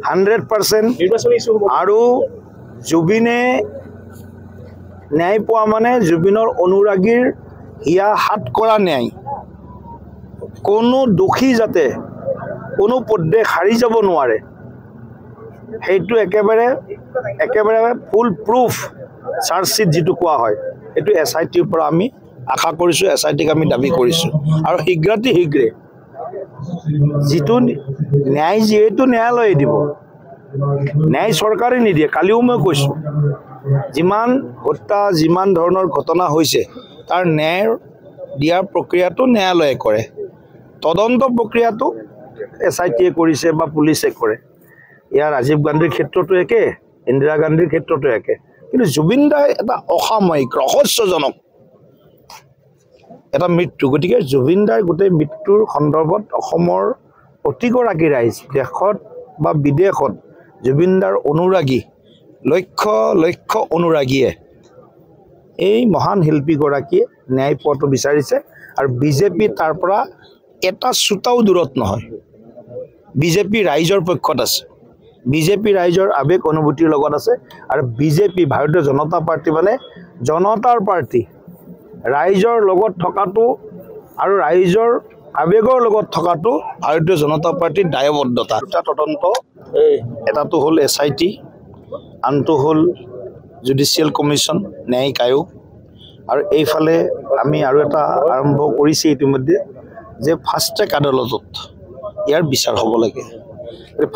100% আৰু জুবিনে ন্যায় পোৱা মানে জুবিনৰ অনুৰাগীৰ হিয়া হাত কৰা ন্যায় কোনো দোষী যাতে কোনো পদ্ধে হাৰি যাব নোৱাৰে সেইটো একেবাৰে ফুল প্ৰুফ চাৰ্জশিট যেটো কোৱা হয় এটো এসআইটিৰ পৰা আমি আশা কৰিছো এসআইটিক আমি দাবী কৰিছো আৰু শীঘ্ৰে যেটো ন্যায় যেটো ন্যায়ালয়ে দিব ন্যায় চৰকাৰে নিদিয়ে কালিও মই কৈছো যিমান হত্যা যিমান ধৰণৰ ঘটনা হৈছে তাৰ ন্যায় দিয়াৰ প্ৰক্ৰিয়াটো ন্যায়ালয়ে কৰে তদন্ত প্ৰক্ৰিয়াটো এসআইটিয়ে কৰিছে বা পুলিচে কৰে ইয়াৰ ৰাজীৱ গান্ধীৰ ক্ষেত্ৰটো একে ইন্দিৰা গান্ধীৰ ক্ষেত্ৰটো একে কিন্তু জুবিন দাই এটা অসাময়িক ৰহস্যজনক এটা মৃত্যু গতিকে জুবিন দাৰ গোটেই মৃত্যুৰ সন্দৰ্ভত অসমৰ প্ৰতিগৰাকী ৰাইজ দেশত বা বিদেশত জুবিন দাৰ অনুৰাগী লক্ষ অনুৰাগীয়ে এই মহান শিল্পীগৰাকীয়ে ন্যায় পোৱাটো বিচাৰিছে আৰু বিজেপি তাৰ পৰা এটা সুতাও দূৰত নহয় বিজেপি ৰাইজৰ পক্ষত আছে বিজেপি ৰাইজৰ আবেগ অনুভূতিৰ লগত আছে আৰু বিজেপি ভাৰতীয় জনতা পাৰ্টি মানে জনতাৰ পাৰ্টি ৰাইজৰ লগত থকাটো আৰু ৰাইজৰ আবেগৰ লগত থকাটো ভাৰতীয় জনতা পাৰ্টিৰ দায়বদ্ধতা এটা তদন্ত এটাটো হ'ল এসআইটি আনটো হ'ল জুডিচিয়েল কমিশ্যন ন্যায়িক আয়োগ আৰু এইফালে আমি আৰু এটা আৰম্ভ কৰিছে ইতিমধ্যে যে ফাষ্ট ট্ৰেক আদালতত ইয়াৰ বিচাৰ হ'ব লাগে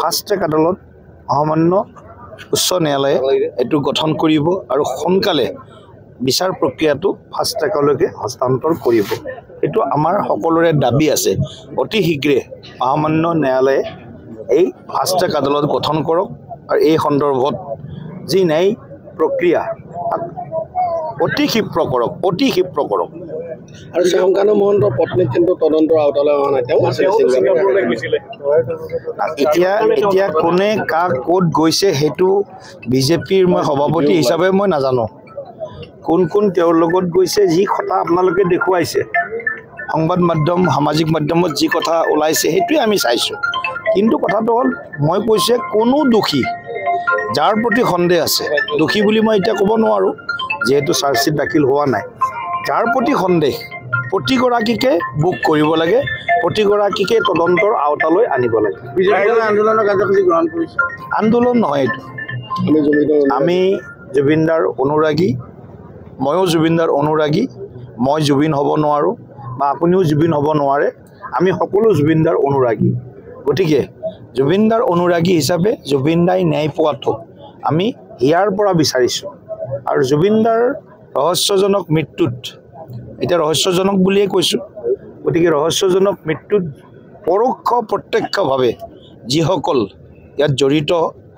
ফাষ্ট ট্ৰেক আদালত মহামান্য উচ্চ ন্যায়ালয়ে এইটো গঠন কৰিব আৰু সোনকালে বিচাৰ প্ৰক্ৰিয়াটো ফাষ্ট ট্ৰেকলৈকে হস্তান্তৰ কৰিব এইটো আমাৰ সকলোৰে দাবী আছে অতি শীঘ্ৰে মহামান্য ন্যায়ালয়ে এই ফাষ্ট ট্ৰেক আদালত গঠন কৰক আৰু এই সন্দৰ্ভত যি ন্যায় প্ৰক্ৰিয়া অতি ক্ষীপ্ৰ কৰক আৰু শ্যামকানু মহন্তৰ পত্নী কিন্তু তদন্তৰ আওতালৈ অহা নাই এতিয়া কোনে কাক ক'ত গৈছে সেইটো বিজেপিৰ মই সভাপতি হিচাপে মই নাজানো কোন তেওঁৰ লগত গৈছে যি কথা আপোনালোকে দেখুৱাইছে সংবাদ মাধ্যম সামাজিক মাধ্যমত যি কথা ওলাইছে সেইটোৱে আমি চাইছোঁ কিন্তু কথাটো হ'ল মই কৈছে কোনো দোষী যাৰ প্ৰতি সন্দেহ আছে দোষী বুলি মই এতিয়া ক'ব নোৱাৰোঁ যেহেতু চাৰ্জশিট দাখিল হোৱা নাই যাৰ প্ৰতি সন্দেহ প্ৰতিগৰাকীকে বুক কৰিব লাগে প্ৰতিগৰাকীকে তদন্তৰ আওতালৈ আনিব লাগে আন্দোলনৰ কাৰ্যসূচী গ্ৰহণ কৰিছে আন্দোলন নহয় এইটো আমি জুবিনদাৰ অনুৰাগী ময়ো জুবিনদাৰ অনুৰাগী মই জুবিন হ'ব নোৱাৰোঁ বা আপুনিও জুবিন হ'ব নোৱাৰে আমি সকলো জুবিনদাৰ অনুৰাগী গতিকে জুবিনদাৰ অনুৰাগী হিচাপে জুবিনদাই ন্যায় পোৱাটো আমি ইয়াৰ পৰা বিচাৰিছোঁ আৰু জুবিনদাৰ ৰহস্যজনক মৃত্যুত এতিয়া ৰহস্যজনক বুলিয়ে কৈছোঁ গতিকে ৰহস্যজনক মৃত্যুত পৰোক্ষ প্ৰত্যক্ষভাৱে যিসকল ইয়াত জড়িত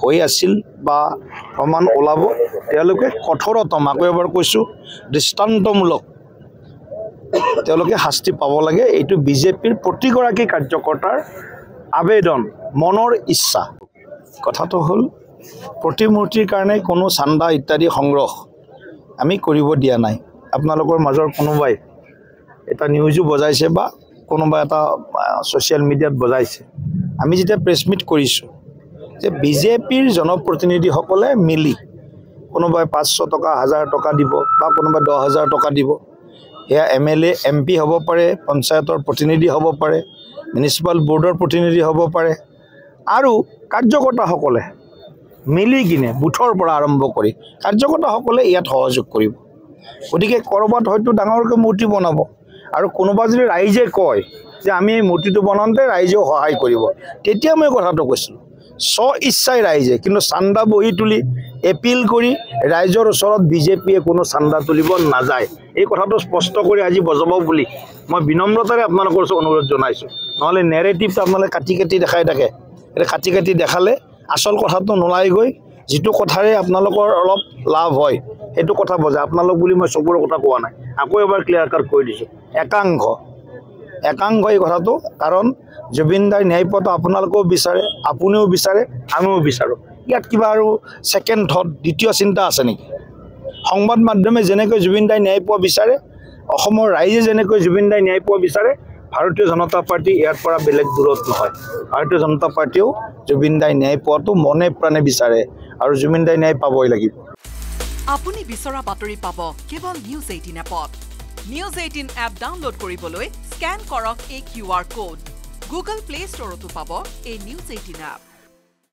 হৈ আছিল বা প্ৰমাণ ওলাব তেওঁলোকে কঠোৰতম আকৌ এবাৰ কৈছোঁ দৃষ্টান্তমূলক তেওঁলোকে শাস্তি পাব লাগে এইটো বিজেপিৰ প্ৰতিগৰাকী কাৰ্যকৰ্তাৰ আবেদন মনৰ ইচ্ছা কথাটো হ'ল প্ৰতিমূৰ্তিৰ কাৰণে কোনো চান্দা ইত্যাদি সংগ্ৰহ আমি কৰিব দিয়া নাই আপোনালোকৰ মাজৰ কোনোবাই এটা নিউজো বজাইছে বা কোনোবা এটা ছ'চিয়েল মিডিয়াত বজাইছে আমি যেতিয়া প্ৰেছ মিট কৰিছোঁ যে বিজেপিৰ জনপ্ৰতিনিধিসকলে মিলি কোনোবাই 500 টকা 1000 টকা দিব বা কোনোবাই 10,000 টকা দিব এয়া MLA MP হ'ব পাৰে পঞ্চায়তৰ প্ৰতিনিধি হ'ব পাৰে মিউনিচিপাল বোৰ্ডৰ প্ৰতিনিধি হ'ব পাৰে আৰু কাৰ্যকৰ্তাসকলে মিলি কিনে বুথৰ পৰা আৰম্ভ কৰি কাৰ্যকৰ্তাসকলে ইয়াত সহযোগ কৰিব গতিকে কৰবাত হয়তো ডাঙৰকৈ মূৰ্তি বনাব আৰু কোনোবা যদি ৰাইজে কয় যে আমি এই মূৰ্তিটো বনাওঁতে ৰাইজেও সহায় কৰিব তেতিয়া মই কথাটো কৈছিলোঁ ইচ্ছাই ৰাইজে কিন্তু চান্দা বহি তুলি এপিল কৰি ৰাইজৰ ওচৰত বিজেপিয়ে কোনো চান্দা তুলিব নাযায় এই কথাটো স্পষ্ট কৰি আজি বজাব বুলি মই বিনম্ৰতাৰে আপোনালোকৰ ওচৰত অনুৰোধ জনাইছোঁ নহ'লে নেৰেটিভটো আপোনালোকে কাটি দেখাই থাকে এটা কাটি দেখালে আসল কথাটো নোলাই গৈ যেটো কথাৰে আপোনালোকৰ অলপ লাভ হয় সেইটো কথা বজা আপোনালোক বুলি মই চকুৰ কথা কোৱা নাই আকৌ এবাৰ ক্লিয়াৰ কাট কৰি দিছোঁ একাংশ এই কথাটো কাৰণ জুবিনদাৰ ন্যায় পোৱাটো আপোনালোকেও বিচাৰে আপুনিও বিচাৰে আমিও বিচাৰোঁ ইয়াত কিবা আৰু ছেকেণ্ড থট দ্বিতীয় চিন্তা আছে নেকি সংবাদ মাধ্যমে যেনেকৈ জুবিনদাই ন্যায় পোৱা বিচাৰে অসমৰ ৰাইজে যেনেকৈ জুবিনদাই ন্যায় পোৱা বিচাৰে ভাৰতীয় জনতা পাৰ্টি ইয়াৰ পৰা বেলেগ দূৰত নহয় ভাৰতীয় জনতা পাৰ্টিয়েও জুবিন দাই ন্যায় পোৱাটো মনে প্ৰাণে বিচাৰে আৰু জুবিন দাই ন্যায় পাবই লাগিব আপুনি বিচৰা বাতৰি পাব কেৱল নিউজ 18 এপত নিউজ 18 এপ ডাউনলোড কৰিবলৈ স্ক্যান কৰক এই QR কোড গুগল প্লে ষ্টৰতো পাব এই নিউজ 18 এপ